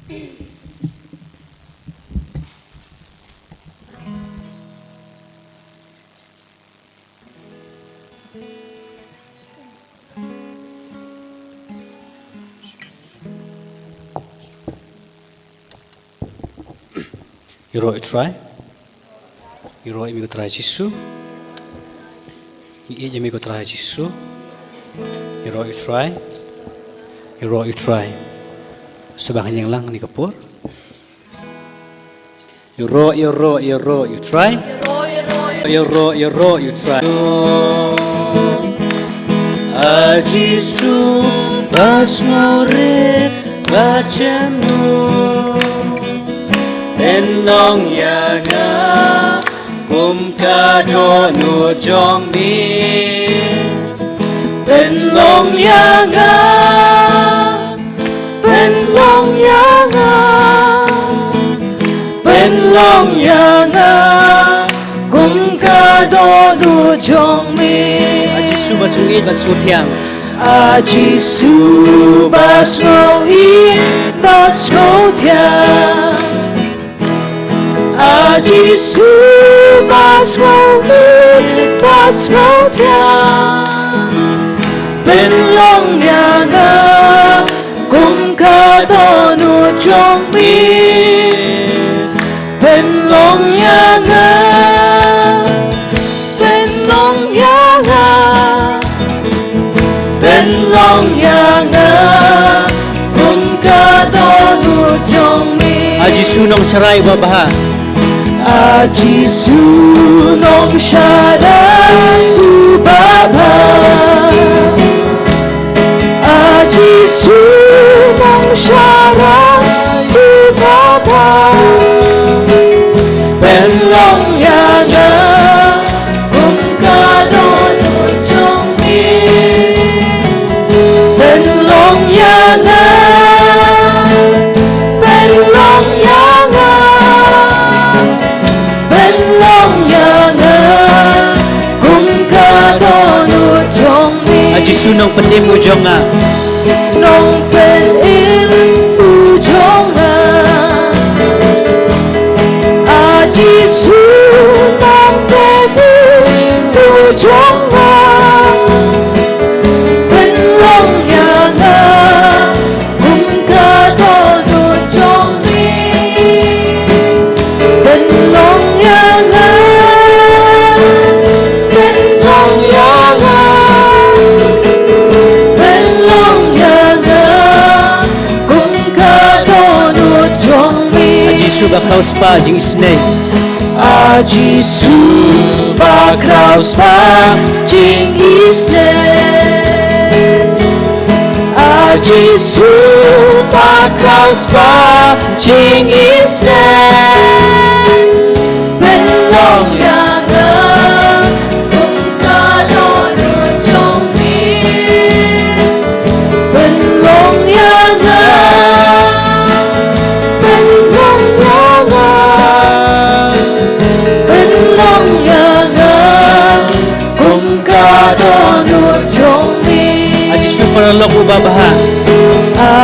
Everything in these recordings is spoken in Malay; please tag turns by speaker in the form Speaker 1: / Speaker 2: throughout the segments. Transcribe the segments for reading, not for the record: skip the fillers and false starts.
Speaker 1: You roll, try. You roll, mi ko try jisu. You mi ko try jisu. You roll, you try. You roll, you try. Sebahan yang lang ni kapur. You roll, you roll, you roll, you try. You roll, you roll, you try. Ajisu basmore bacanu. Long yaga kum kado nu jong mi ben long yaga ben long yaga ben long yaga kum kado nu jong mi aji suba sungit bat sutiang aji suba sungit bat sutiang Aji subas ngawit pas ngawtiang Ben long yaga kum kadonu jong mi Ben long yaga Ben long yaga Ben long yaga kum kadonu jong mi Aji sunong cerai babaha Aji sunong syarai ubaba Aji sunong syarai ubaba Belong yaga kum kadon ujung mi Belong yaga Belong yaga Aji sunong petim ujonga Nong petil ujonga Aji sunong petil ujonga Belong yaga kum kadon ujong mi Belong yaga Belong yaga Suba kraus pa jing isne Aji suba kraus pa jing isne Aji suba kraus pa jing isne Belong yaga kum kadon ujong mi Belong yaga Aji su para lok ubabaha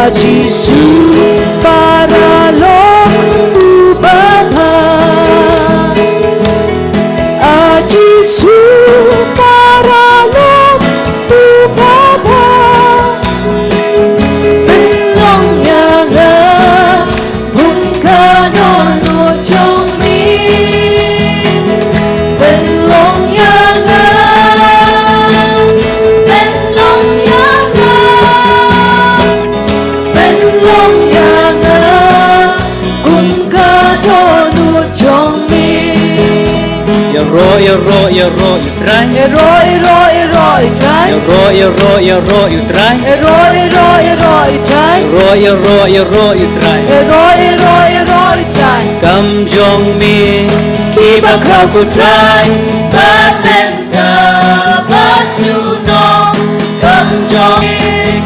Speaker 1: Aji su para lok ubabaha Aji su para lok ubabaha Belong yaga kum kadon ujong mi Belong yaga You roll, you try. You try. You roll, you try. You roll, you try. Come jong mi, keep a crowd could try. But mental, but you know. Come jong mi,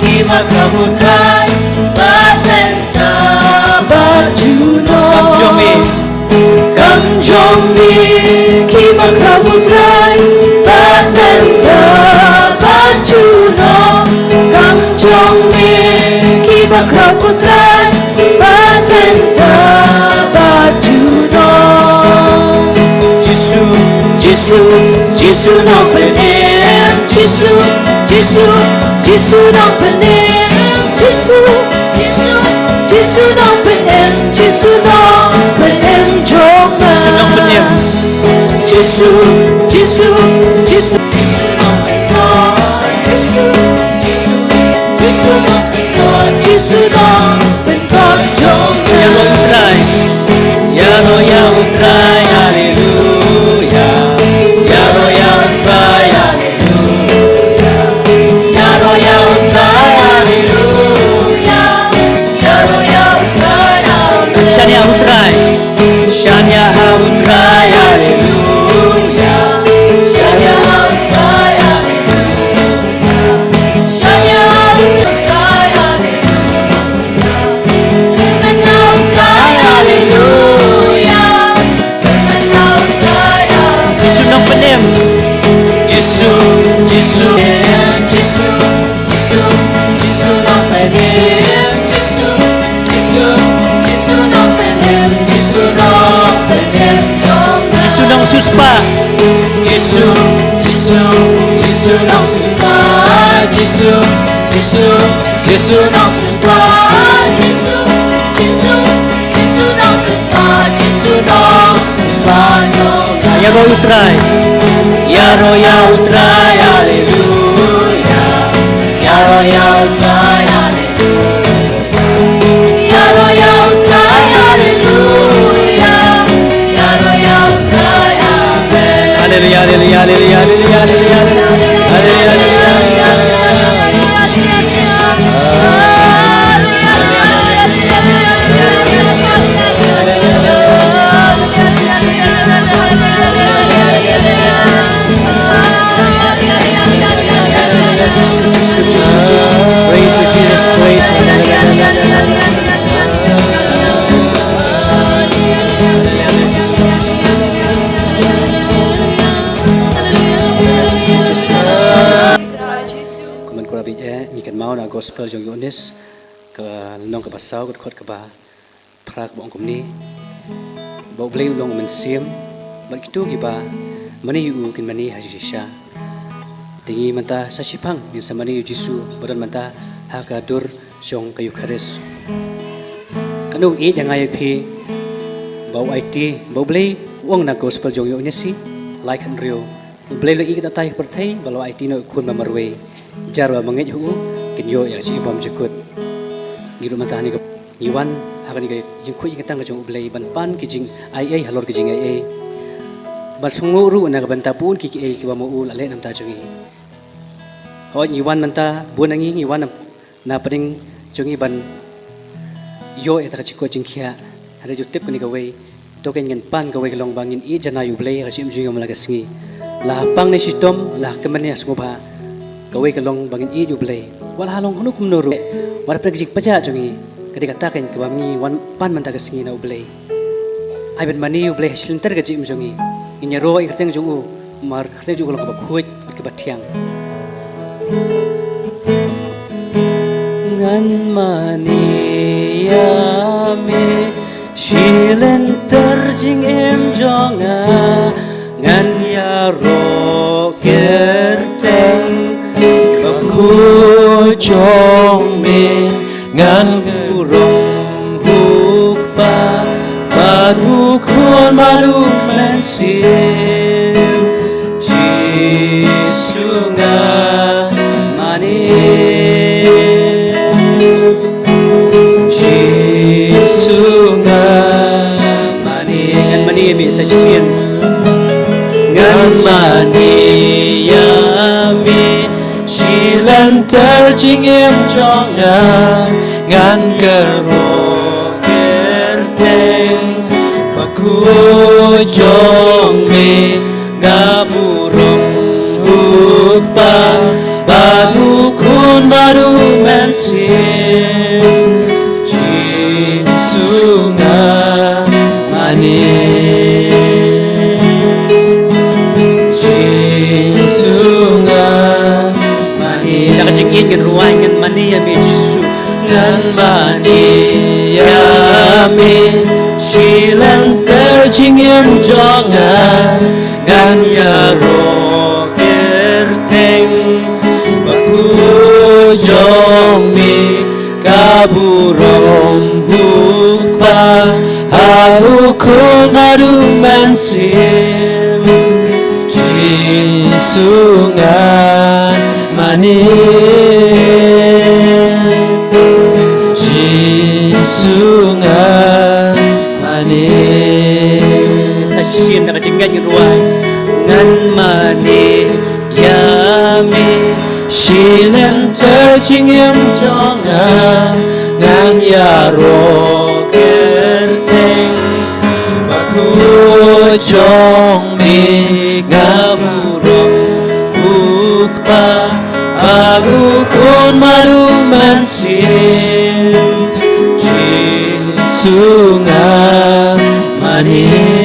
Speaker 1: keep a crowd could try. But mental, but you know. Come jong mi. Come jong mi, keep a crowd will try, but then but you know. Come jong mi, keep a crowd will try, but Giêsu nong bên em Giêsu nong bên em Giêsu nong bên em Giêsu nong bên em trong ngài
Speaker 2: Giêsu nong bên em
Speaker 1: Giêsu nong bên con Giêsu nong bên con Giêsu nong bên con trong ngài
Speaker 2: Yaro utrai hallelujah Yaro utrai hallelujah
Speaker 1: Yaro utrai hallelujah Yaro utrai hallelujah
Speaker 2: Shania utrai Shania utrai
Speaker 1: hallelujah Shania utrai hallelujah Shania utrai hallelujah Amen utrai hallelujah Amen utrai hallelujah
Speaker 2: Giêsu nong bên em
Speaker 1: Giêsu nong bên em Giêsu nong bên em Giêsu nong bên em trong ngài
Speaker 2: Giêsu nong suspa
Speaker 1: Giêsu nong suspa Giêsu nong suspa Giêsu nong suspa Giêsu nong suspa trong ngài
Speaker 2: Yaro utrai
Speaker 1: Yaro utrai hallelujah Yaro utrai hallelujah Yaro utrai hallelujah Yaro utrai amen
Speaker 2: Hallelujah hallelujah hallelujah hallelujah Praise you Jesus praise Kuman kurabi ni kan mau na gospel jong Yohanes ke nong ke pasau ke khot ke ba prak bong kum ni bau bleu long men sim bal kitu ki ba mani yu kin mani haji sha tingi manta sasipang ni samani yu Jisu badan manta hakadur jong kayu kharis kanu i jangai phi bau IT bau bleu wong na gospel jong Yohanes si like and real bleu le i kita tai perthai balo IT no kun mamarwe jarwa mangej hu kin yo ya chi bom jekut ngiru mata ni Iwan hakan ni jing khu ingatan ka jong blei ban pan ki jing ai halor ki jing ai ba sungu ru na ka banta pun ki ai ki ba mo ul ale nam ta jongi ho Iwan manta bunangi Iwan na pading jongi ban yo eta ka chiko jing khia hare ju tip ni ka wei to ken ngen pan ka wei long bangin I jana yu blei ka sim jing amala ka singi la pang ni sitom la ka mani asgo ba ka wei ka long bangin I ju blei wal halong hunu kum no ru war pra ki jing paja jongi ketika taken ke bami wan pan manta ke singi na ublei ai ben mani ublei silinter ke jim jongi inya ro i khteng jongu mar khteng jongu ka bakhuj ke bathiang ngan mani ya me silinter jing em jonga ngan ya ro kerteng bakhuj jong me ngan kurong hupa baru kon baru mensim Jisunga mani Jisunga mani ngan mani mi sa sin ngan mani ya mi silan terjing em jonga ngan kero kerteng baku jong me gaburong hupa baru kun baru mensim Jisunga mani Jisunga mani nakajingin kan ruwai kan mani ya mi Jisu ngan mani ya mi silan terjing em jonga
Speaker 1: Ganyaro kerteng Bakujong mi kaburong hukpa Ahukun adumansim Jisungan manim Jisungan manim
Speaker 2: Sa sin nakajinggan yung ruway.
Speaker 1: Ngan mani yami Shilen terjing yam jonga Ngan yaro kerteng Baku chong mi ngaburo Bukpa Aku pun malu mansin Jisunga manis